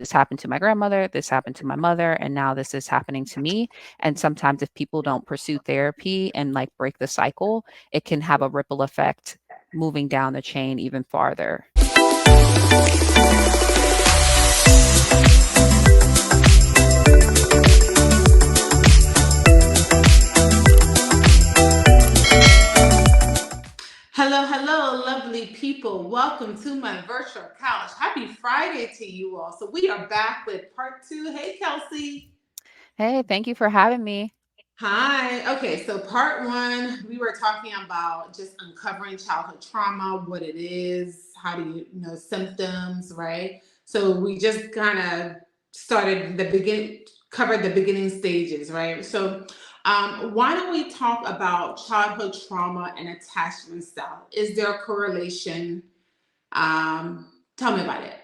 this happened to my grandmother, this happened to my mother, and now this is happening to me. And sometimes if people don't pursue therapy and like break the cycle, it can have a ripple effect moving down the chain even farther. Hello, hello, lovely people. Welcome to my virtual couch. Happy Friday to you all. So, we are back with part two. Hey, Kelsey. Hey, thank you for having me. Hi. Okay, so part one, we were talking about just uncovering childhood trauma, what it is, how do you know symptoms, right? So, we just kind of started the begin, covered the beginning stages, right? So, why don't we talk about childhood trauma and attachment style? Is there a correlation? Tell me about it.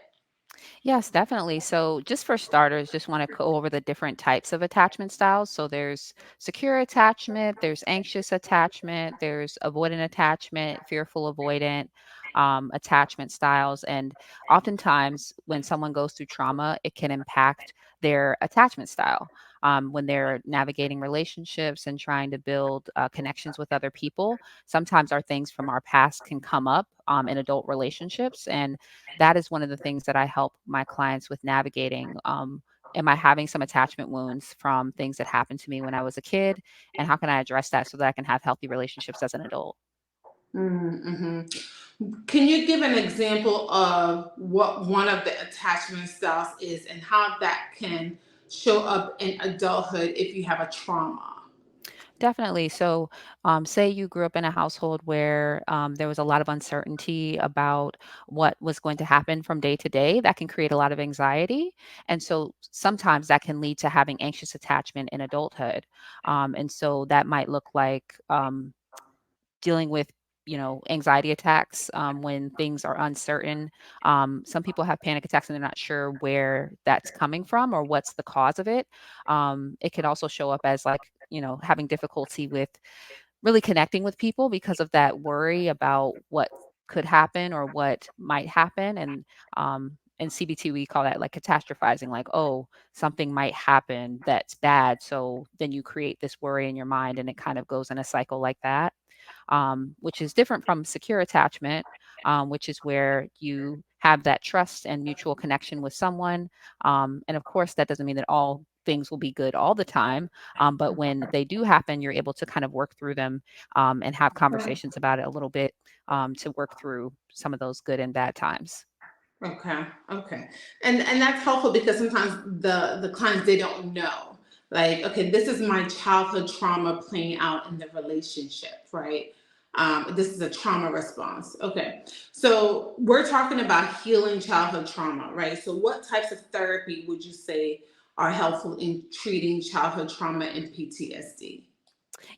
Yes, definitely. So, just for starters, just want to go over the different types of attachment styles. So, there's secure attachment, there's anxious attachment, there's avoidant attachment, fearful avoidant attachment styles. And oftentimes, when someone goes through trauma, it can impact their attachment style. When they're navigating relationships and trying to build connections with other people, sometimes our things from our past can come up in adult relationships. And that is one of the things that I help my clients with navigating. Am I having some attachment wounds from things that happened to me when I was a kid? And how can I address that so that I can have healthy relationships as an adult? Mm-hmm. Can you give an example of what one of the attachment styles is and how that can show up in adulthood if you have a trauma? Definitely. So, say you grew up in a household where there was a lot of uncertainty about what was going to happen from day to day. That can create a lot of anxiety. And so, sometimes that can lead to having anxious attachment in adulthood. And so, that might look like dealing with anxiety attacks when things are uncertain. Some people have panic attacks and they're not sure where that's coming from or what's the cause of it. It can also show up as like having difficulty with really connecting with people because of that worry about what could happen or what might happen. And in CBT, we call that like catastrophizing, like, oh, something might happen that's bad. So then you create this worry in your mind and it kind of goes in a cycle like that, which is different from secure attachment, which is where you have that trust and mutual connection with someone. And of course, that doesn't mean that all things will be good all the time. But when they do happen, you're able to kind of work through them and have conversations about it a little bit to work through some of those good and bad times. Okay, okay, and that's helpful because sometimes the clients they don't know, like, okay, this is my childhood trauma playing out in the relationship, right? This is a trauma response. Okay, so we're talking about healing childhood trauma, right? So what types of therapy would you say are helpful in treating childhood trauma and PTSD?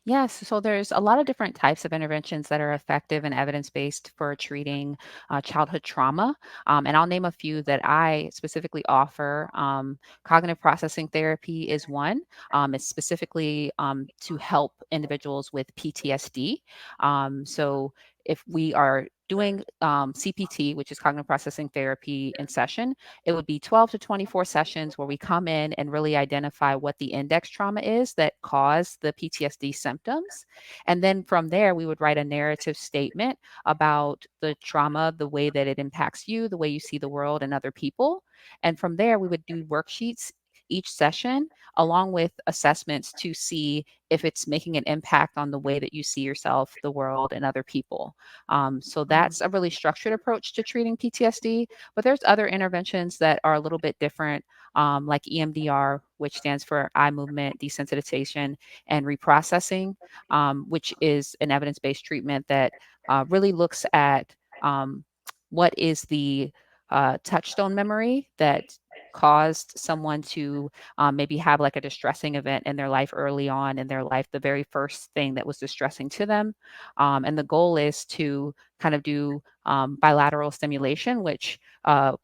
Yes, so there's a lot of different types of interventions that are effective and evidence-based for treating childhood trauma. And I'll name a few that I specifically offer. Cognitive processing therapy is one. It's specifically to help individuals with PTSD. So if we are doing CPT, which is cognitive processing therapy in session, it would be 12 to 24 sessions where we come in and really identify what the index trauma is that caused the PTSD symptoms. And then from there, we would write a narrative statement about the trauma, the way that it impacts you, the way you see the world and other people. And from there, we would do worksheets each session along with assessments to see if it's making an impact on the way that you see yourself, the world, and other people. So that's a really structured approach to treating PTSD. But there's other interventions that are a little bit different, like EMDR, which stands for eye movement desensitization and reprocessing, which is an evidence based treatment that really looks at what is the touchstone memory that caused someone to maybe have like a distressing event in their life early on in their life, the very first thing that was distressing to them. And the goal is to kind of do bilateral stimulation, which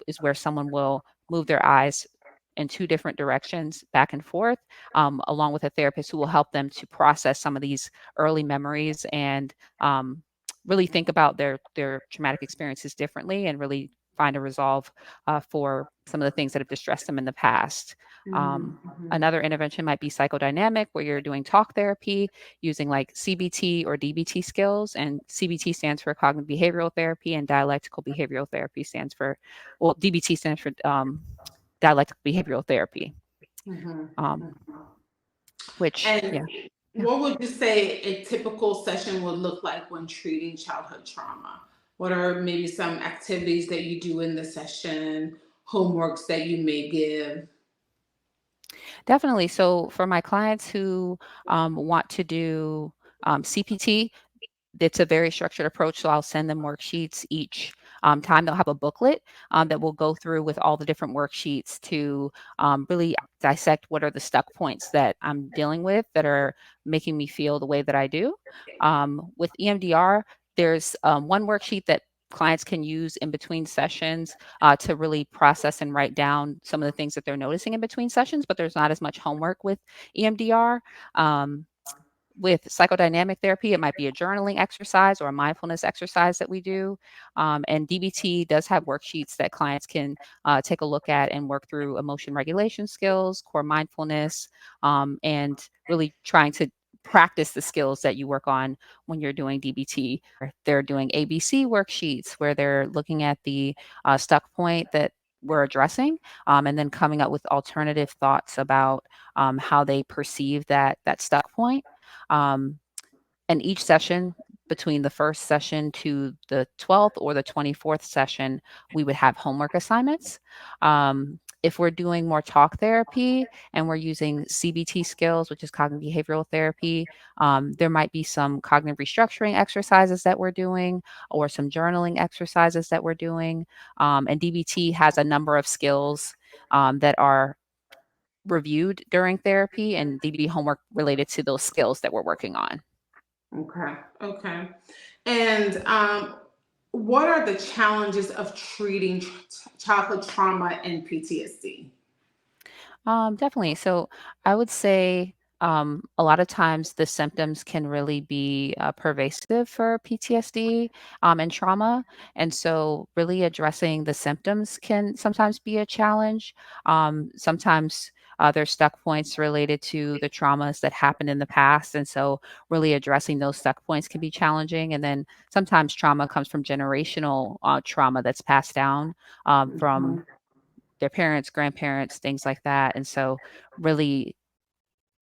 is where someone will move their eyes in two different directions, back and forth, along with a therapist who will help them to process some of these early memories and really think about their traumatic experiences differently and really find a resolve for some of the things that have distressed them in the past. Um, Mm-hmm. Another intervention might be psychodynamic, where you're doing talk therapy using like CBT or DBT skills. And CBT stands for cognitive behavioral therapy, and dialectical behavioral therapy stands for, well, DBT stands for dialectical behavioral therapy, Mm-hmm. um, which, And yeah. Yeah. what would you say a typical session would look like when treating childhood trauma? What are maybe some activities that you do in the session, homeworks that you may give? Definitely. So for my clients who want to do CPT, it's a very structured approach. So I'll send them worksheets each time. They'll have a booklet that will go through with all the different worksheets to really dissect what are the stuck points that I'm dealing with that are making me feel the way that I do. With EMDR, there's one worksheet that clients can use in between sessions to really process and write down some of the things that they're noticing in between sessions, but there's not as much homework with EMDR. Um, with psychodynamic therapy, it might be a journaling exercise or a mindfulness exercise that we do. And DBT does have worksheets that clients can take a look at and work through emotion regulation skills, core mindfulness, and really trying to practice the skills that you work on when you're doing DBT. They're doing ABC worksheets where they're looking at the stuck point that we're addressing, and then coming up with alternative thoughts about how they perceive that stuck point. Um, and each session, between the first session to the 12th or the 24th session, we would have homework assignments. If we're doing more talk therapy and we're using CBT skills, which is cognitive behavioral therapy, there might be some cognitive restructuring exercises that we're doing or some journaling exercises that we're doing. And DBT has a number of skills that are reviewed during therapy, and DB homework related to those skills that we're working on. Okay. Okay. And what are the challenges of treating childhood trauma and PTSD? Definitely. So I would say a lot of times the symptoms can really be pervasive for PTSD and trauma. And so, really addressing the symptoms can sometimes be a challenge. Sometimes there's stuck points related to the traumas that happened in the past. And so, really addressing those stuck points can be challenging. And then sometimes trauma comes from generational trauma that's passed down from Mhm. their parents, grandparents, things like that. And so, really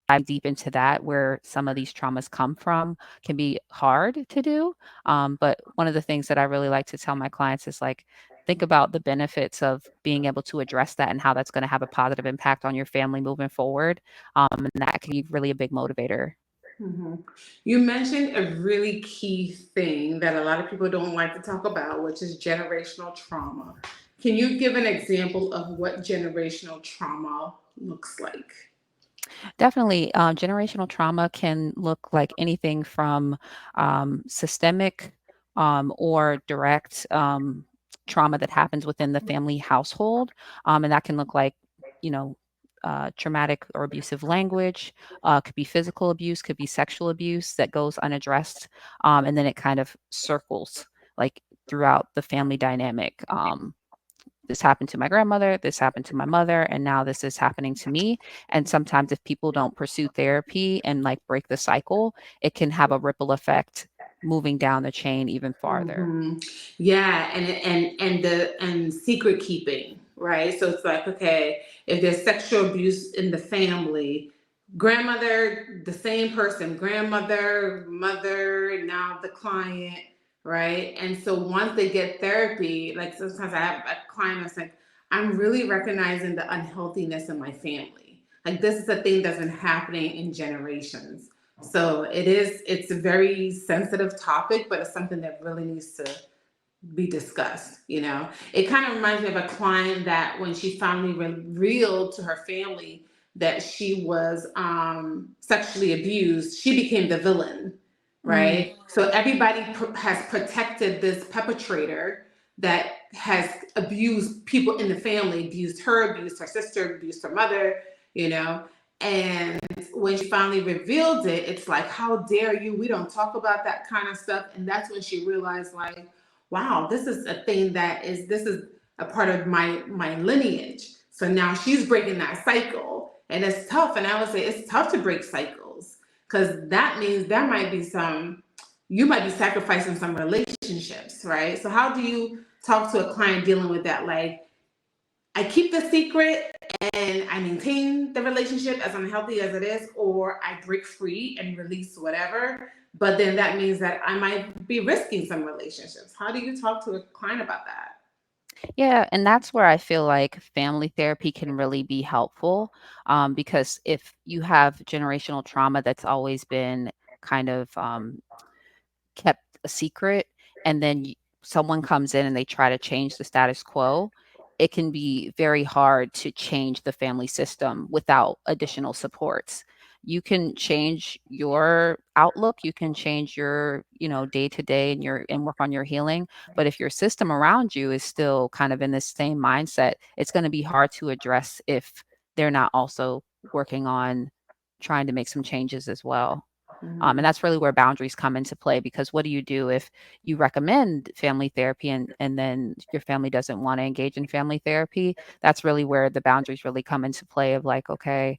dive deep into that, where some of these traumas come from, can be hard to do. But one of the things that I really like to tell my clients is like, think about the benefits of being able to address that and how that's going to have a positive impact on your family moving forward. And that can be really a big motivator. Mhm. You mentioned a really key thing that a lot of people don't like to talk about, which is generational trauma. Can you give an example of what generational trauma looks like? Definitely, generational trauma can look like anything from systemic or direct trauma that happens within the family household. And that can look like, you know, traumatic or abusive language, could be physical abuse, could be sexual abuse that goes unaddressed. And then it kind of circles like throughout the family dynamic. This happened to my grandmother, this happened to my mother, and now this is happening to me. And sometimes if people don't pursue therapy and like break the cycle, it can have a ripple effect moving down the chain even farther. Hmm. Yeah, and secret keeping, right? So it's like, okay, if there's sexual abuse in the family, grandmother, the same person, grandmother, mother, now the client, right? And so once they get therapy, like sometimes I have a client that's like, I'm really recognizing the unhealthiness in my family. Like this is a thing that's been happening in generations. So it's a very sensitive topic, but it's something that really needs to be discussed. It kind of reminds me of a client that when she finally revealed to her family that she was sexually abused, she became the villain, Mm, right? So everybody has protected this perpetrator that has abused people in the family, abused her sister, abused her mother, you know. And when she finally revealed it, it's like, how dare you? We don't talk about that kind of stuff. And that's when she realized, like, wow, this is a thing that is, this is a part of my lineage. So now she's breaking that cycle, and it's tough. And I would say it's tough to break cycles because that means there might be some, you might be sacrificing some relationships, right? So how do you talk to a client dealing with that? Like, I keep the secret and I maintain the relationship as unhealthy as it is, or I break free and release whatever. But then that means that I might be risking some relationships. How do you talk to a client about that? Yeah, and that's where I feel like family therapy can really be helpful, because if you have generational trauma that's always been kind of kept a secret, and then someone comes in and they try to change the status quo, it can be very hard to change the family system without additional supports. You can change your outlook, you can change your, day to day and work on your healing, but if your system around you is still kind of in this same mindset, it's going to be hard to address if they're not also working on trying to make some changes as well. And Mm-hmm. that's really where boundaries come into play, because what do you do if you recommend family therapy and then your family doesn't want to engage in family therapy? That's really where the boundaries really come into play of like, okay,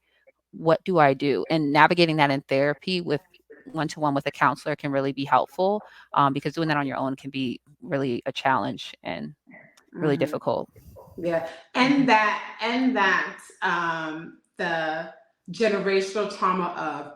what do I do? And navigating that in therapy with one to one with a counselor can really be helpful, because doing that on your own can be really a challenge and really Mm-hmm. difficult. Yeah, Mhm. and that the generational trauma of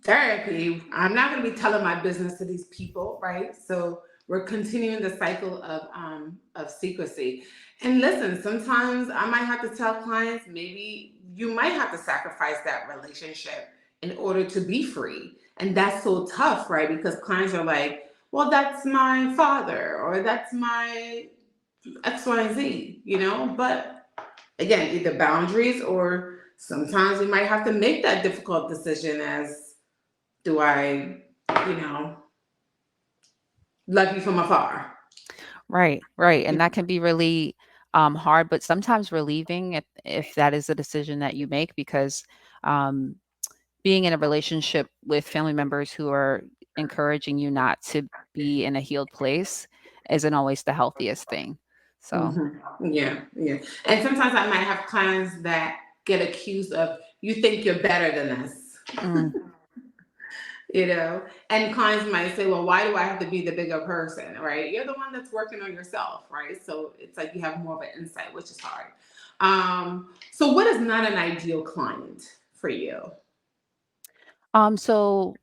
therapy. I'm not going to be telling my business to these people, right? So we're continuing the cycle of secrecy. And listen, sometimes I might have to tell clients, maybe you might have to sacrifice that relationship in order to be free. And that's so tough, right? Because clients are like, well, that's my father, or that's my X, Y, and Z, you know? But again, either boundaries, or sometimes we might have to make that difficult decision as, do I, you know, love you from afar? Right, right, and that can be really, hard, but sometimes relieving if that is a decision that you make, because, um, being in a relationship with family members who are encouraging you not to be in a healed place isn't always the healthiest thing. So, Yeah, yeah. And sometimes I might have clients that get accused of, you think you're better than us. mm, You know, and clients might say, well, why do I have to be the bigger person, right? You're the one that's working on yourself, right? So it's like you have more of an insight, which is hard. So what is not an ideal client for you? so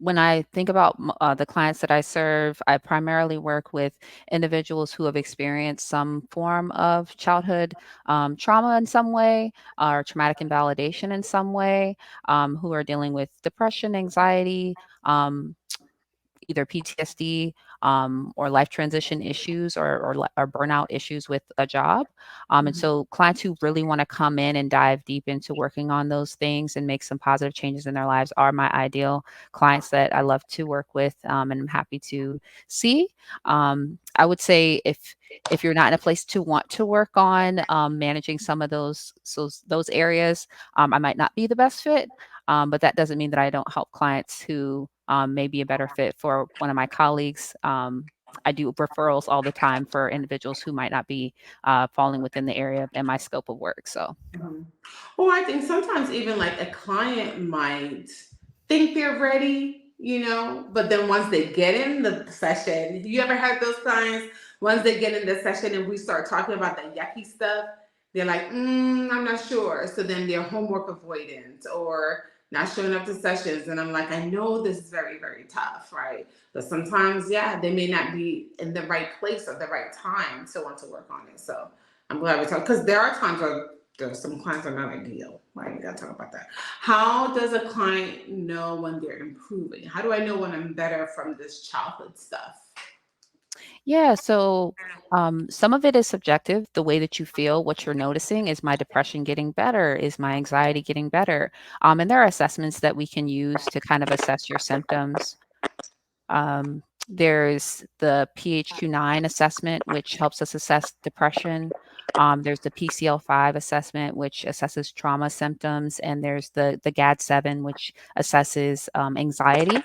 when I think about the clients that I serve, I primarily work with individuals who have experienced some form of childhood trauma in some way, or traumatic invalidation in some way, who are dealing with depression, anxiety, um, either PTSD, or life transition issues, or burnout issues with a job. And Mhm. so clients who really want to come in and dive deep into working on those things and make some positive changes in their lives are my ideal clients that I love to work with, and I'm happy to see. I would say if you're not in a place to want to work on managing some of those areas, I might not be the best fit. But that doesn't mean that I don't help clients who may be a better fit for one of my colleagues. I do referrals all the time for individuals who might not be falling within the area and my scope of work. So, Mhm. Or I think sometimes even like a client might think they're ready, you know, but then once they get in the session, you ever had those clients? Once they get in the session and we start talking about the yucky stuff, they're like, I'm not sure. So then they're homework avoidant or not showing up to sessions. And I'm like, I know this is very, very tough, right? But sometimes, yeah, they may not be in the right place or the right time to want to work on it. So I'm glad we talked, because there are times where there's some clients are not ideal, right? We gotta talk about that. How does a client know when they're improving? How do I know when I'm better from this childhood stuff? yeah, so some of it is subjective. The way that you feel, what you're noticing, is my depression getting better? Is my anxiety getting better? And there are assessments that we can use to kind of assess your symptoms. There's the PHQ-9 assessment, which helps us assess depression. There's the PCL-5 assessment, which assesses trauma symptoms, and there's the GAD-7, which assesses anxiety.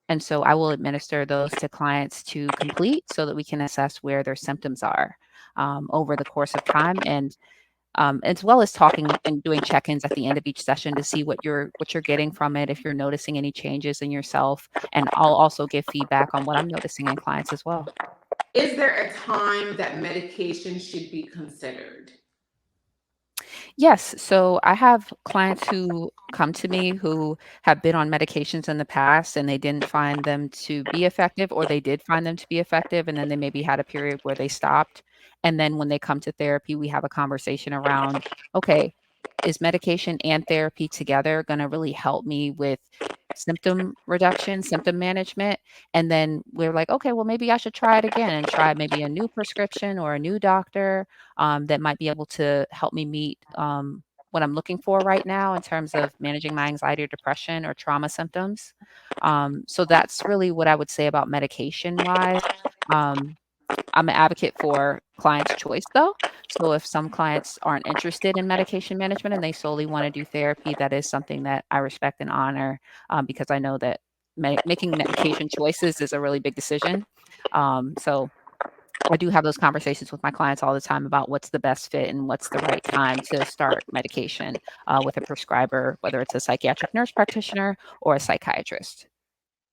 And so I will administer those to clients to complete so that we can assess where their symptoms are. over the course of time, and as well as talking and doing check-ins at the end of each session to see what you're getting from it, if you're noticing any changes in yourself, and I'll also give feedback on what I'm noticing in clients as well. Is there a time that medication should be considered? Yes. So I have clients who come to me who have been on medications in the past and they didn't find them to be effective, or they did find them to be effective. And then they maybe had a period where they stopped. And then when they come to therapy, we have a conversation around, okay, is medication and therapy together going to really help me with symptom reduction, symptom management? And then we're like, okay, well, maybe I should try it again and try maybe a new prescription or a new doctor that might be able to help me meet what I'm looking for right now in terms of managing my anxiety or depression or trauma symptoms. So that's really what I would say about medication wise. Um, I'm an advocate for client's choice though. So if some clients aren't interested in medication management and they solely want to do therapy, that is something that I respect and honor, because I know that making medication choices is a really big decision. So I do have those conversations with my clients all the time about what's the best fit and what's the right time to start medication with a prescriber, whether it's a psychiatric nurse practitioner or a psychiatrist.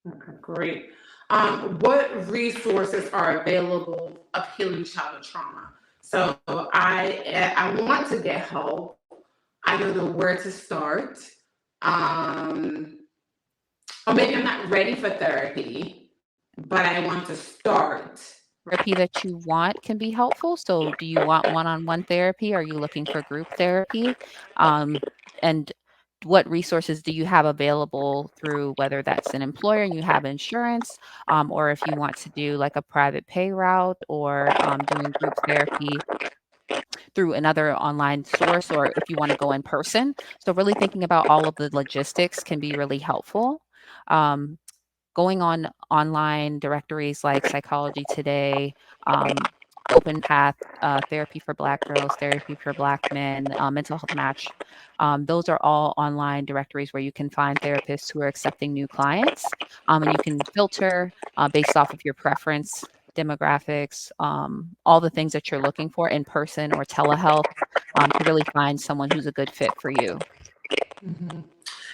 Okay, great. What resources are available of healing childhood trauma? So I want to get help. I don't know where to start. Um, or maybe I'm not ready for therapy, but I want to start. Therapy that you want can be helpful. So, do you want one on one therapy? Are you looking for group therapy? Um, and what resources do you have available through whether that's an employer and you have insurance, or if you want to do like a private pay route or doing group therapy through another online source, or if you want to go in person. So, really thinking about all of the logistics can be really helpful. Um, Going on online directories like Psychology Today, um, Open Path, Therapy for Black Girls, Therapy for Black Men, Mental Health Match. Those are all online directories where you can find therapists who are accepting new clients, and you can filter based off of your preference, demographics, all the things that you're looking for in person or telehealth, to really find someone who's a good fit for you. Mhm.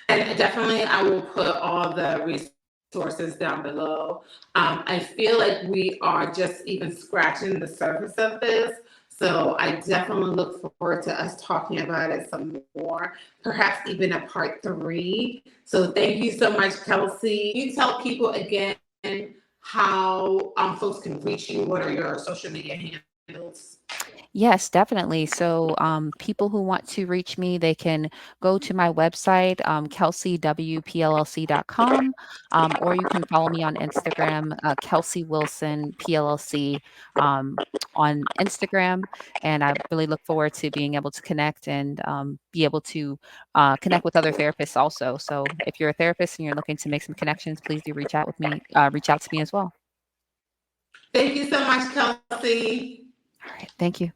And definitely, I will put all the resources down below. I feel like we are just even scratching the surface of this. So I definitely look forward to us talking about it some more, perhaps even a part three. So thank you so much, Kelsey. Can you tell people again how folks can reach you? What are your social media handles? Yes, definitely. So, people who want to reach me, they can go to my website, kelseywplc.com, or you can follow me on Instagram, Kelsey Wilson PLLC, on Instagram. And I really look forward to being able to connect and be able to connect with other therapists also. So, if you're a therapist and you're looking to make some connections, please do reach out to me as well. Thank you so much, Kelsey. All right. Thank you.